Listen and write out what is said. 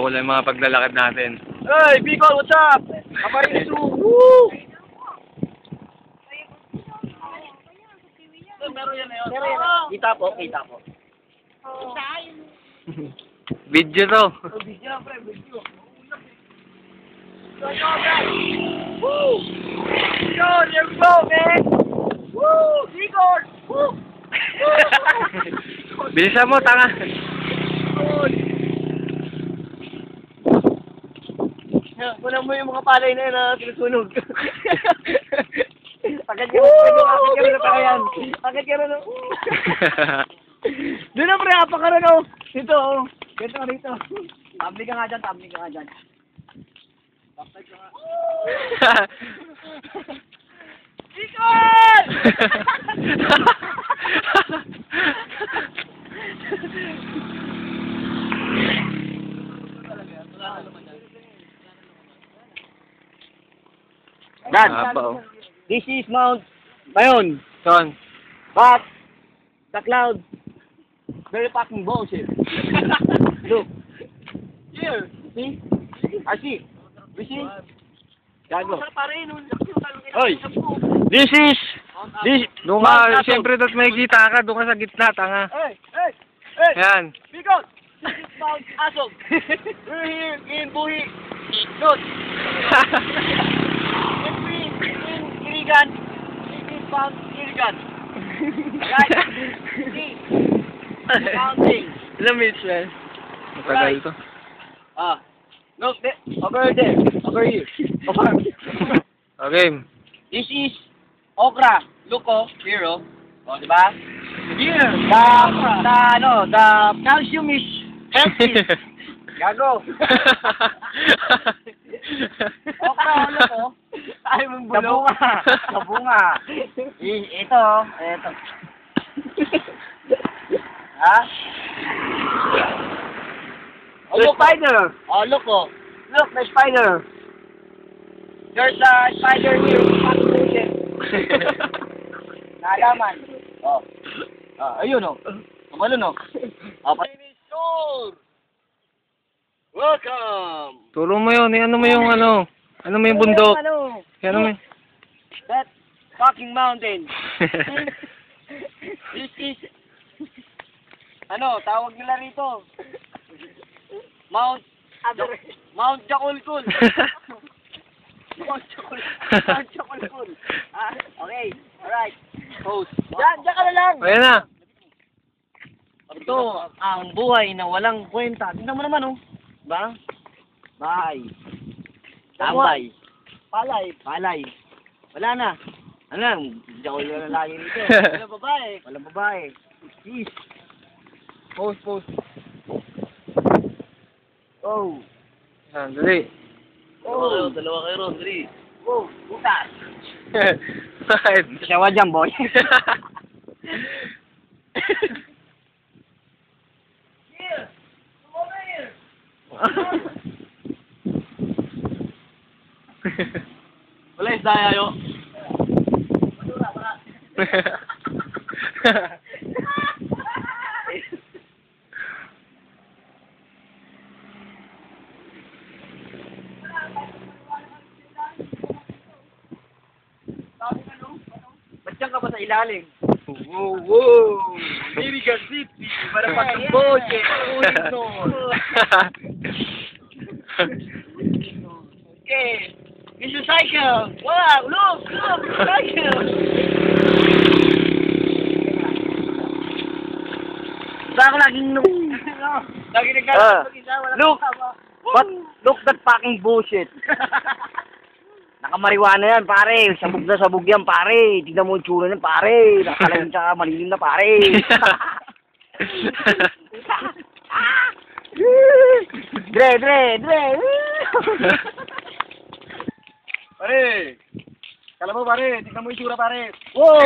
Wala yung mga paglalakad natin. Hey, Bicol, what's up? Kaparisu! Woo! Meron yan na yun. Kita po, kita po. Video to. Video, pre, video. Woo! Bicol, here we go, man! Woo! Bicol! Woo! Bilisan mo, tanga. Wala mo yung mga palay na yun na sinusunog. Agad ka na pa yan. Agad ka na. Doon na pre, apa ka na no. Dito, oh. Ganito ka rito. Tabli ka nga dyan, tabli ka nga dyan. Tabli ka nga. Bicol! Dad, this is Mount Mayon. Son. But the cloud very fucking bullshit. Look. Here. See? I see. We see? Gago. Oy. This is Doon ka, siyempre doon may kita ka, doon ka sa gitna, tanga. Hey, hey, hey. Ayan. Bicol. This is Mount Asog. We're here in Buhi. Look. Irigan. This is Mount Irigan. Right? See? Mounting. Ilang minutes yan? Matagal to. Look, over there. Over here. Over. Okay. This is okra. Look, oh. Here, oh. Oh, diba? Here. The calcium is healthy. Gago. Okra, look, oh. Ay, mong bulo. Sabunga. Ito. Ha? Oh, look, spider. Oh, look, oh. Look, the spider. There's a spider here. Nalaman. Oh. Ayun, oh. Tumalun, oh. Welcome. Turo mo yun, ano mo yung ano? Ano mo yung bundok? Ano mo yung... That fucking mountain. This is... Ano, tawag nila rito? Mount Jaculcul. Mount Jaculcul. Okay, alright. Host. Diyan ka na lang. Ayan na. Ito, ang buhay na walang kwenta. Tingnan mo naman, oh. Ba? Bahay. Tambay. Palay. Wala na. Ano lang, Jaculcul na lagi nito. Walang babae. Peace. Post. Oh. Yan, dali. Oh. Dalawa kayo ron, dali. Oh, butas. Bakit? Sawa dyan, boy. Here. Come over here. Wala isdaya yo. Wala. Ba't ka ba sa ilalim? Wow! Irigan City! Para pang boche! Ulit no! Okay! It's a cycle! Wow! Look! Cycle! Saan ka laging Lagi nagkakaroon mag-isa, wala kasama. Look that fucking bullshit! Nakamariwana yan, pare. Sabog na sabog yan, pare. Tignan mo yung tsura niyan, pare. Nakalayin siya, malilim na, pare. Dre. Pare. Kala mo, pare. Tignan mo yung tsura, pare. Wow!